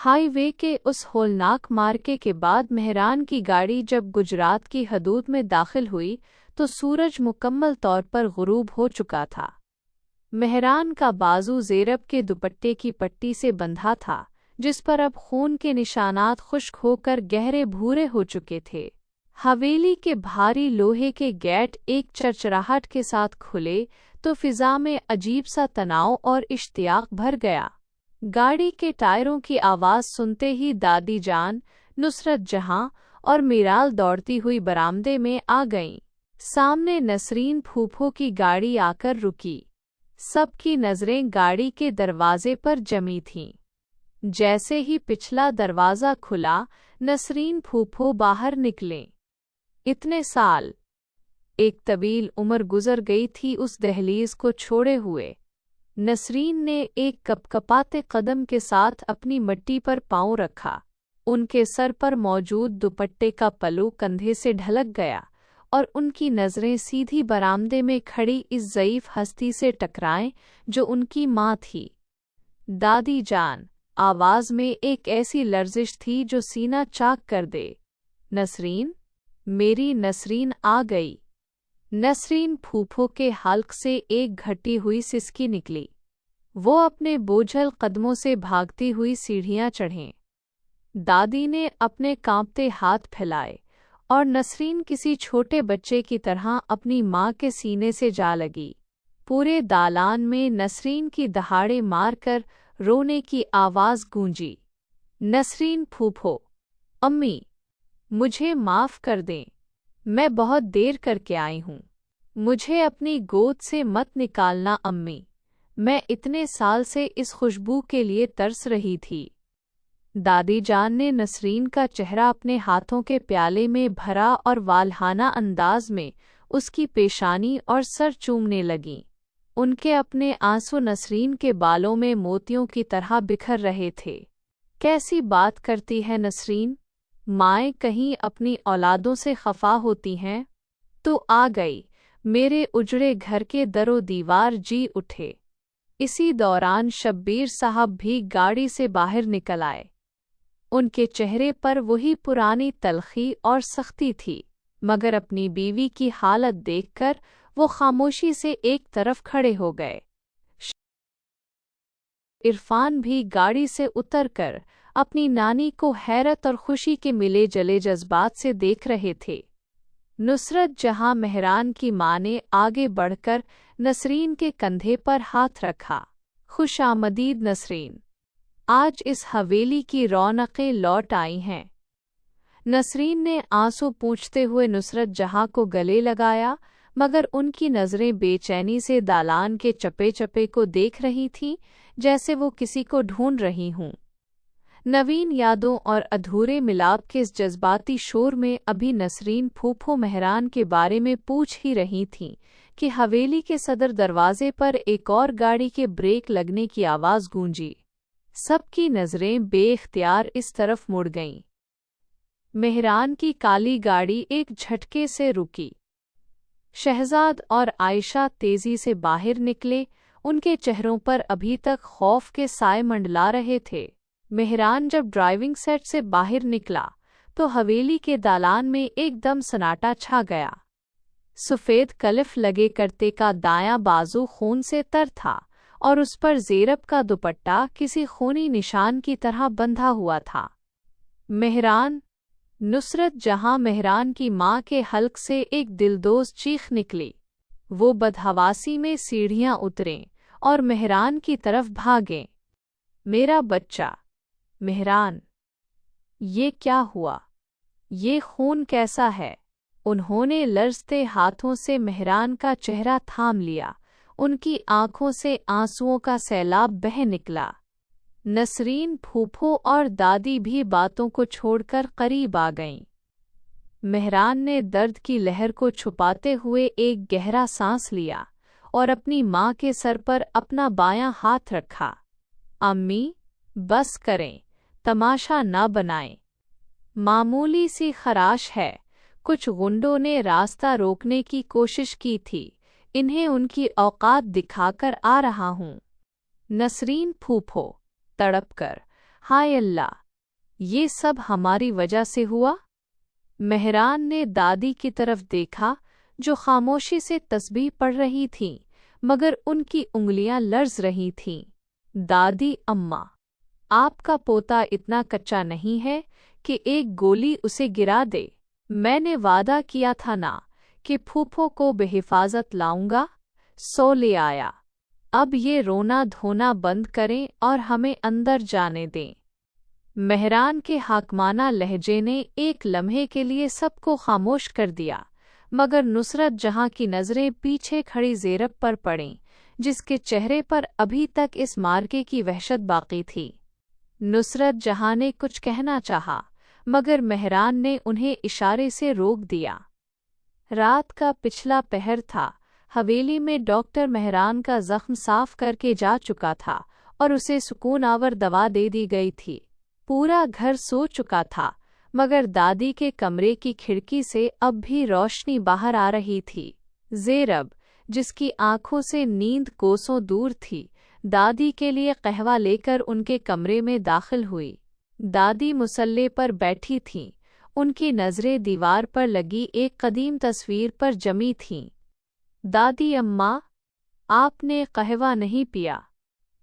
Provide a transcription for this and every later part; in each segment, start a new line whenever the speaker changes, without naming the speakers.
High वे के उस होलनाक मार्के के बाद मेहरान की गाड़ी जब गुजरात की हदूद में दाखिल हुई तो सूरज मुकम्मल तौर पर गुरूब हो चुका था। मेहरान का बाजू ज़ेरब के दुपट्टे की पट्टी से बंधा था, जिस पर अब खून के निशानात खुश्क होकर गहरे भूरे हो चुके थे। हवेली के भारी लोहे के गेट एक चरचराहट के साथ खुले तो फिज़ा में अजीब सा तनाव और इश्तियाक भर गया। गाड़ी के टायरों की आवाज़ सुनते ही दादी जान, नुसरत जहां और मीराल दौड़ती हुई बरामदे में आ गईं। सामने नसरीन फूफो की गाड़ी आकर रुकी। सबकी नज़रें गाड़ी के दरवाजे पर जमी थीं। जैसे ही पिछला दरवाज़ा खुला, नसरीन फूफो बाहर निकले। इतने साल, एक तवील उम्र गुजर गई थी उस दहलीज को छोड़े हुए। नसरीन ने एक कपकपाते कदम के साथ अपनी मट्टी पर पाँव रखा। उनके सर पर मौजूद दुपट्टे का पल्लू कंधे से ढलक गया और उनकी नज़रें सीधी बरामदे में खड़ी इस ज़ईफ़ हस्ती से टकराएं जो उनकी माँ थी। दादी जान, आवाज़ में एक ऐसी लर्जिश थी जो सीना चाक कर दे। नसरीन, मेरी नसरीन आ गई। नसरीन फूफो के हल्क से एक घटी हुई सिसकी निकली। वो अपने बोझल कदमों से भागती हुई सीढ़ियाँ चढ़ें। दादी ने अपने कांपते हाथ फैलाए और नसरीन किसी छोटे बच्चे की तरह अपनी माँ के सीने से जा लगी। पूरे दालान में नसरीन की दहाड़े मारकर रोने की आवाज़ गूंजी। नसरीन फूफो, अम्मी, मुझे माफ़ कर दें, मैं बहुत देर करके आई हूँ। मुझे अपनी गोद से मत निकालना अम्मी, मैं इतने साल से इस खुशबू के लिए तरस रही थी। दादी जान ने नसरीन का चेहरा अपने हाथों के प्याले में भरा और वाल्हाना अंदाज में उसकी पेशानी और सर चूमने लगीं। उनके अपने आंसू नसरीन के बालों में मोतियों की तरह बिखर रहे थे। कैसी बात करती है नसरीन, माएँ कहीं अपनी औलादों से खफा होती हैं? तो आ गई। मेरे उजड़े घर के दरो दीवार जी उठे। इसी दौरान शब्बीर साहब भी गाड़ी से बाहर निकल आए। उनके चेहरे पर वही पुरानी तलखी और सख्ती थी, मगर अपनी बीवी की हालत देखकर वो खामोशी से एक तरफ खड़े हो गए। इरफान भी गाड़ी से उतरकर अपनी नानी को हैरत और खुशी के मिले जले जज्बात से देख रहे थे। नुसरत जहां मेहरान की माँ ने आगे बढ़कर नसरीन के कंधे पर हाथ रखा। खुशामदीद नसरीन, आज इस हवेली की रौनकें लौट आई हैं। नसरीन ने आंसू पोंछते हुए नुसरत जहां को गले लगाया, मगर उनकी नज़रें बेचैनी से दालान के चप्पे चप्पे को देख रही थीं, जैसे वो किसी को ढूंढ रही हूं। नवीन यादों और अधूरे मिलाप के इस जज्बाती शोर में अभी नसरीन फूफो मेहरान के बारे में पूछ ही रही थीं कि हवेली के सदर दरवाजे पर एक और गाड़ी के ब्रेक लगने की आवाज़ गूंजी। सबकी नज़रें बेख्तियार इस तरफ मुड़ गईं। मेहरान की काली गाड़ी एक झटके से रुकी। शहजाद और आयशा तेजी से बाहर निकले। उनके चेहरों पर अभी तक खौफ के साए मंडला रहे थे। मेहरान जब ड्राइविंग सेट से बाहर निकला तो हवेली के दालान में एकदम सन्नाटा छा गया। सफ़ेद कलिफ लगे करते का दायां बाजू खून से तर था और उस पर ज़ेरब का दुपट्टा किसी खूनी निशान की तरह बंधा हुआ था। मेहरान, नुसरत जहां मेहरान की माँ के हल्क से एक दिलदोज़ चीख निकली। वो बदहवासी में सीढ़ियाँ उतरें और मेहरान की तरफ भागें। मेरा बच्चा, मेहरान, ये क्या हुआ? ये खून कैसा है? उन्होंने लरजते हाथों से मेहरान का चेहरा थाम लिया। उनकी आंखों से आंसुओं का सैलाब बह निकला। नसरीन फूफो और दादी भी बातों को छोड़कर करीब आ गईं। मेहरान ने दर्द की लहर को छुपाते हुए एक गहरा सांस लिया और अपनी माँ के सर पर अपना बायां हाथ रखा। अम्मी, बस करें, तमाशा न बनाएं। मामूली सी खराश है। कुछ गुंडों ने रास्ता रोकने की कोशिश की थी। इन्हें उनकी औकात दिखाकर आ रहा हूँ। नसरीन फूफो, तड़पकर ہائے اللہ، یہ سب ہماری وجہ سے ہوا؟ مہران نے دادی کی طرف دیکھا جو خاموشی سے تسبیح پڑھ رہی تھیں مگر ان کی انگلیاں لرز رہی تھیں۔ دادی اماں، آپ کا پوتا اتنا کچا نہیں ہے کہ ایک گولی اسے گرا دے۔ میں نے وعدہ کیا تھا نا کہ پھوپھو کو بحفاظت لاؤں گا، سو لے آیا۔ اب یہ رونا دھونا بند کریں اور ہمیں اندر جانے دیں۔ مہران کے حاکمانہ لہجے نے ایک لمحے کے لیے سب کو خاموش کر دیا، مگر نصرت جہاں کی نظریں پیچھے کھڑی زینب پر پڑیں جس کے چہرے پر ابھی تک اس مارکے کی وحشت باقی تھی۔ نصرت جہاں نے کچھ کہنا چاہا مگر مہران نے انہیں اشارے سے روک دیا۔ رات کا پچھلا پہر تھا۔ حویلی میں ڈاکٹر مہران کا زخم صاف کر کے جا چکا تھا اور اسے سکون آور دوا دے دی گئی تھی۔ پورا گھر سو چکا تھا مگر دادی کے کمرے کی کھڑکی سے اب بھی روشنی باہر آ رہی تھی۔ زینب، جس کی آنکھوں سے نیند کوسوں دور تھی، دادی کے لیے قہوہ لے کر ان کے کمرے میں داخل ہوئی۔ دادی مصلے پر بیٹھی تھیں، ان کی نظریں دیوار پر لگی ایک قدیم تصویر پر جمی تھیں۔ دادی اماں، آپ نے قہوہ نہیں پیا؟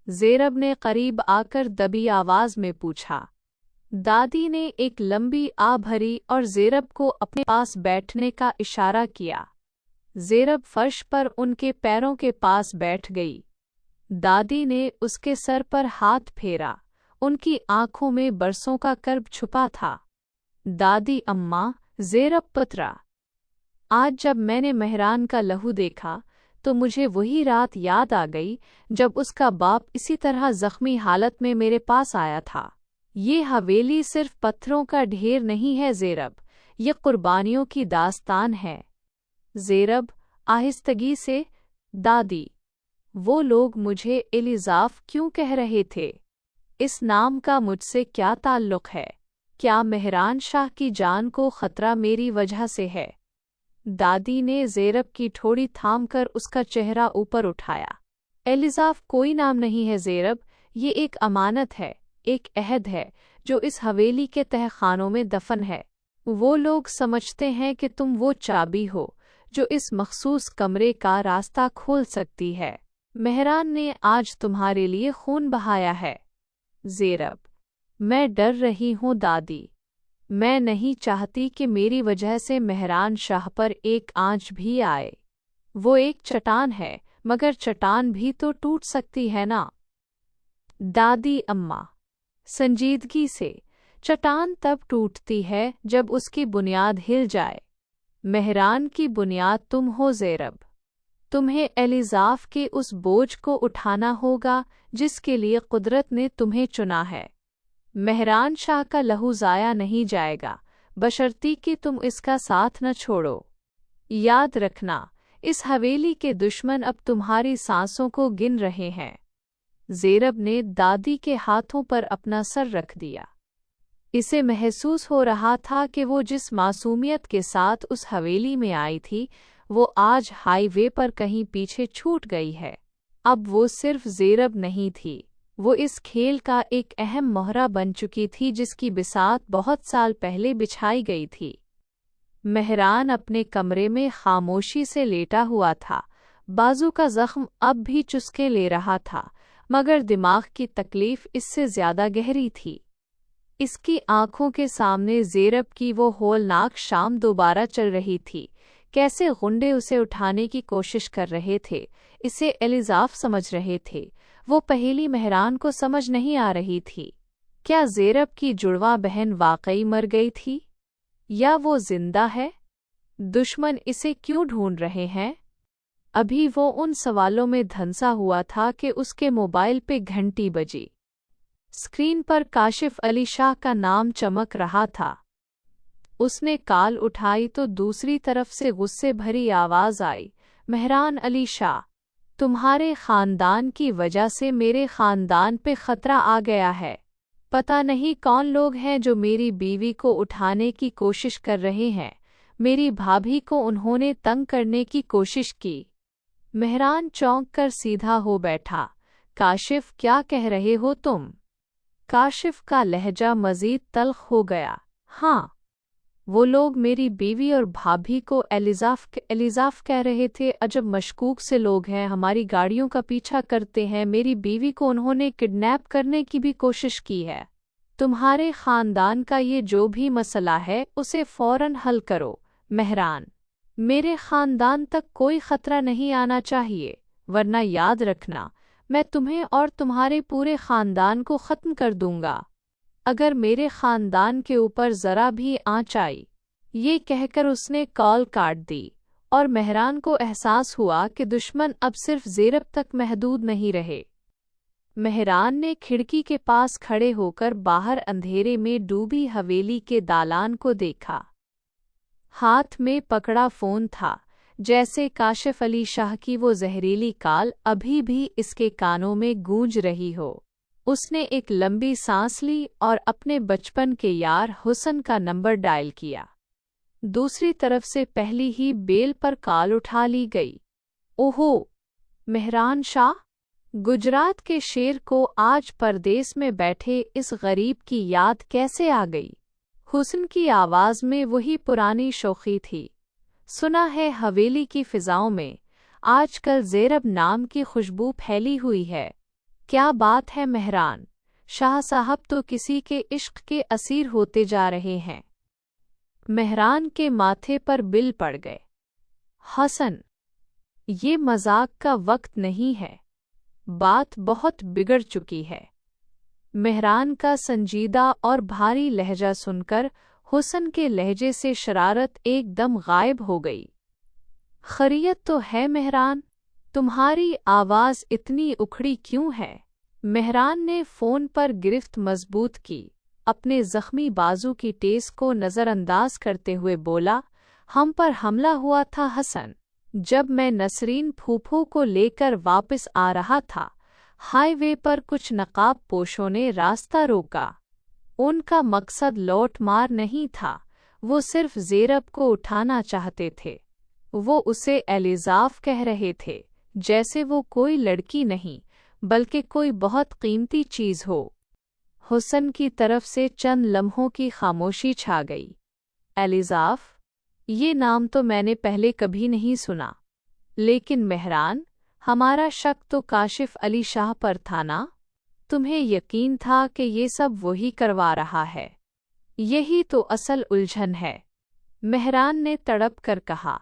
زینب نے قریب آ کر دبی آواز میں پوچھا۔ دادی نے ایک لمبی آہ بھری اور زینب کو اپنے پاس بیٹھنے کا اشارہ کیا۔ زینب فرش پر ان کے پیروں کے پاس بیٹھ گئی۔ دادی نے اس کے سر پر ہاتھ پھیرا، ان کی آنکھوں میں برسوں کا کرب چھپا تھا۔ دادی اماں، زینب پترا، آج جب میں نے مہران کا لہو دیکھا تو مجھے وہی رات یاد آ گئی جب اس کا باپ اسی طرح زخمی حالت میں میرے پاس آیا تھا۔ یہ حویلی صرف پتھروں کا ڈھیر نہیں ہے زینب، یہ قربانیوں کی داستان ہے۔ زینب آہستگی سے، دادی، وہ لوگ مجھے الیزاف کیوں کہہ رہے تھے؟ اس نام کا مجھ سے کیا تعلق ہے؟ کیا مہران شاہ کی جان کو خطرہ میری وجہ سے ہے؟ دادی نے زینب کی ٹھوڑی تھام کر اس کا چہرہ اوپر اٹھایا۔ الیزاف کوئی نام نہیں ہے زینب، یہ ایک امانت ہے، ایک عہد ہے جو اس حویلی کے تہہ خانوں میں دفن ہے۔ وہ لوگ سمجھتے ہیں کہ تم وہ چابی ہو جو اس مخصوص کمرے کا راستہ کھول سکتی ہے۔ مہران نے آج تمہارے لیے خون بہایا ہے۔ زینب، میں ڈر رہی ہوں دادی، میں نہیں چاہتی کہ میری وجہ سے مہران شاہ پر ایک آنچ بھی آئے۔ وہ ایک چٹان ہے مگر چٹان بھی تو ٹوٹ سکتی ہے نا؟ دادی اماں، سنجیدگی سے، چٹان تب ٹوٹتی ہے جب اس کی بنیاد ہل جائے۔ مہران کی بنیاد تم ہو زینب، تمہیں الیزاف کے اس بوجھ کو اٹھانا ہوگا جس کے لیے قدرت نے تمہیں چنا ہے۔ مہران شاہ کا لہو ضائع نہیں جائے گا بشرطی کہ تم اس کا ساتھ نہ چھوڑو۔ یاد رکھنا، اس حویلی کے دشمن اب تمہاری سانسوں کو گن رہے ہیں۔ زینب نے دادی کے ہاتھوں پر اپنا سر رکھ دیا۔ اسے محسوس ہو رہا تھا کہ وہ جس معصومیت کے ساتھ اس حویلی میں آئی تھی وہ آج ہائی وے پر کہیں پیچھے چھوٹ گئی ہے۔ اب وہ صرف زینب نہیں تھی، وہ اس کھیل کا ایک اہم مہرہ بن چکی تھی جس کی بساط بہت سال پہلے بچھائی گئی تھی۔ مہران اپنے کمرے میں خاموشی سے لیٹا ہوا تھا، بازو کا زخم اب بھی چسکے لے رہا تھا مگر دماغ کی تکلیف اس سے زیادہ گہری تھی۔ اس کی آنکھوں کے سامنے زینب کی وہ ہولناک شام دوبارہ چل رہی تھی۔ کیسے غنڈے اسے اٹھانے کی کوشش کر رہے تھے، اسے الیزاف سمجھ رہے تھے۔ وہ پہیلی مہران کو سمجھ نہیں آ رہی تھی۔ کیا زینب کی جڑواں بہن واقعی مر گئی تھی یا وہ زندہ ہے؟ دشمن اسے کیوں ڈھونڈ رہے ہیں؟ ابھی وہ ان سوالوں میں دھنسا ہوا تھا کہ اس کے موبائل پہ گھنٹی بجی۔ اسکرین پر کاشف علی شاہ کا نام چمک رہا تھا۔ اس نے کال اٹھائی تو دوسری طرف سے غصے بھری آواز آئی، مہران علی شاہ، تمہارے خاندان کی وجہ سے میرے خاندان پہ خطرہ آ گیا ہے۔ پتہ نہیں کون لوگ ہیں جو میری بیوی کو اٹھانے کی کوشش کر رہے ہیں۔ میری بھابھی کو انہوں نے تنگ کرنے کی کوشش کی۔ مہران چونک کر سیدھا ہو بیٹھا۔ کاشف، کیا کہہ رہے ہو تم؟ काशिफ का लहजा मजीद तल्ख हो गया। हाँ, वो लोग मेरी बीवी और भाभी को एलिजाफ कह रहे थे। अजब मशकूक से लोग हैं, हमारी गाड़ियों का पीछा करते हैं। मेरी बीवी को उन्होंने किडनैप करने की भी कोशिश की है। तुम्हारे खानदान का ये जो भी मसला है उसे फौरन हल करो मेहरान। मेरे खानदान तक कोई खतरा नहीं आना चाहिए, वरना याद रखना मैं तुम्हें और तुम्हारे पूरे खानदान को ख़त्म कर दूंगा अगर मेरे खानदान के ऊपर ज़रा भी आँच आई। ये कहकर उसने कॉल काट दी और मेहरान को एहसास हुआ कि दुश्मन अब सिर्फ ज़ेरब तक महदूद नहीं रहे। मेहरान ने खिड़की के पास खड़े होकर बाहर अंधेरे में डूबी हवेली के दालान को देखा। हाथ में पकड़ा फ़ोन था, जैसे काशिफ अली शाह की वो जहरीली कॉल अभी भी इसके कानों में गूंज रही हो। उसने एक लंबी सांस ली और अपने बचपन के यार हुसन का नंबर डायल किया। दूसरी तरफ से पहली ही बेल पर कॉल उठा ली गई। ओहो, मेहरान शाह! गुजरात के शेर को आज परदेस में बैठे इस गरीब की याद कैसे आ गई? हुसन की आवाज़ में वही पुरानी शौख़ी थी। सुना है हवेली की फ़िज़ाओं में आजकल ज़ेरब नाम की खुशबू फैली हुई है। क्या बात है मेहरान, शाह साहब तो किसी के इश्क के असीर होते जा रहे हैं। मेहरान के माथे पर बिल पड़ गए। हसन, ये मजाक का वक्त नहीं है, बात बहुत बिगड़ चुकी है। मेहरान का संजीदा और भारी लहजा सुनकर हुसन के लहजे से शरारत एकदम गायब हो गई। खैरियत तो है मेहरान? तुम्हारी आवाज़ इतनी उखड़ी क्यों है? मेहरान ने फ़ोन पर गिरफ्त मजबूत की, अपने ज़ख्मी बाजू की टेस को नज़रअंदाज करते हुए बोला, हम पर हमला हुआ था हसन। जब मैं नसरीन फूफो को लेकर वापस आ रहा था, हाईवे पर कुछ नकाब पोशों ने रास्ता रोका। उनका मकसद लौट मार नहीं था, वो सिर्फ ज़ेरब को उठाना चाहते थे। वो उसे एलिजाफ कह रहे थे, जैसे वो कोई लड़की नहीं बल्कि कोई बहुत कीमती चीज़ हो। हुसन की तरफ से चंद लम्हों की खामोशी छा गई। एलिजाफ, ये नाम तो मैंने पहले कभी नहीं सुना। लेकिन मेहरान, हमारा शक तो काशिफ अली शाह पर था ना? तुम्हें यकीन था कि ये सब वही करवा रहा है? यही तो असल उलझन है। मेहरान ने तड़प कर कहा,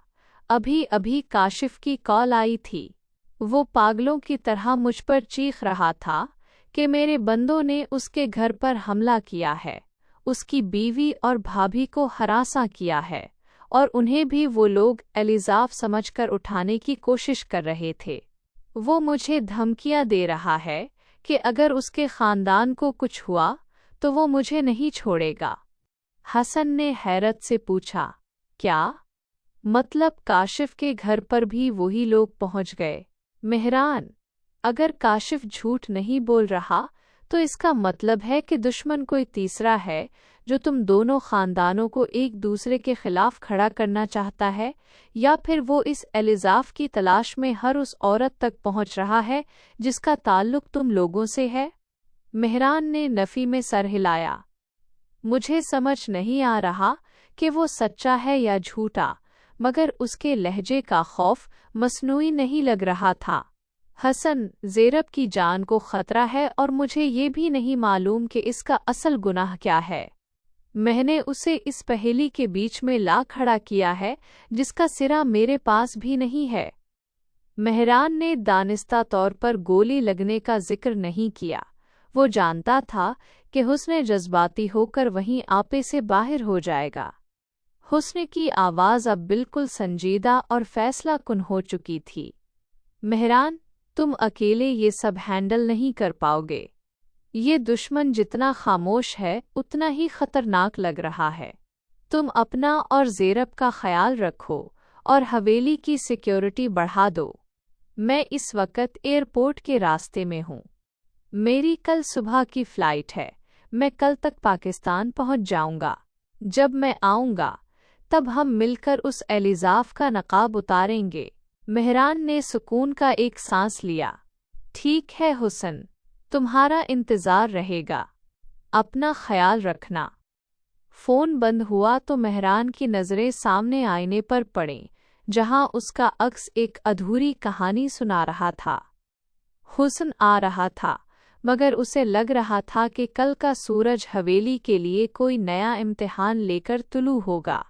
अभी अभी काशिफ की कॉल आई थी। वो पागलों की तरह मुझ पर चीख रहा था कि मेरे बंदों ने उसके घर पर हमला किया है, उसकी बीवी और भाभी को हरासा किया है और उन्हें भी वो लोग एलिजाफ समझकर उठाने की कोशिश कर रहे थे। वो मुझे धमकियां दे रहा है कि अगर उसके ख़ानदान को कुछ हुआ तो वो मुझे नहीं छोड़ेगा। हसन ने हैरत से पूछा, क्या मतलब काशिफ के घर पर भी वही लोग पहुंच गए? मेहरान, अगर काशिफ झूठ नहीं बोल रहा तो इसका मतलब है कि दुश्मन कोई तीसरा है जो तुम दोनों खानदानों को एक दूसरे के खिलाफ खड़ा करना चाहता है, या फिर वो इस एलिजाफ की तलाश में हर उस औरत तक पहुंच रहा है जिसका ताल्लुक तुम लोगों से है। मेहरान ने नफ़ी में सर हिलाया। मुझे समझ नहीं आ रहा कि वो सच्चा है या झूठा, मगर उसके लहजे का खौफ मसनूई नहीं लग रहा था। हसन, ज़ेरब की जान को ख़तरा है और मुझे ये भी नहीं मालूम कि इसका असल गुनाह क्या है। मैंने उसे इस पहेली के बीच में ला खड़ा किया है जिसका सिरा मेरे पास भी नहीं है। मेहरान ने दानिस्ता तौर पर गोली लगने का जिक्र नहीं किया। वो जानता था कि हुस्न जज्बाती होकर वहीं आपे से बाहर हो जाएगा। हुस्न की आवाज़ अब बिल्कुल संजीदा और फैसला कुन हो चुकी थी। मेहरान, तुम अकेले ये सब हैंडल नहीं कर पाओगे। ये दुश्मन जितना खामोश है उतना ही खतरनाक लग रहा है। तुम अपना और ज़ेरब का ख्याल रखो और हवेली की सिक्योरिटी बढ़ा दो। मैं इस वक्त एयरपोर्ट के रास्ते में हूँ। मेरी कल सुबह की फ़्लाइट है। मैं कल तक पाकिस्तान पहुँच जाऊँगा। जब मैं आऊँगा तब हम मिलकर उस एलिजाफ का नकाब उतारेंगे। मेहरान ने सुकून का एक सांस लिया। ठीक है हुसन, तुम्हारा इंतज़ार रहेगा। اپنا خیال رکھنا۔ فون بند ہوا تو مہران کی نظریں سامنے آئینے پر پڑیں، جہاں اس کا عکس ایک ادھوری کہانی سنا رہا تھا۔ حسن آ رہا تھا، مگر اسے لگ رہا تھا کہ کل کا سورج حویلی کے لیے کوئی نیا امتحان لے کر طلوع ہوگا۔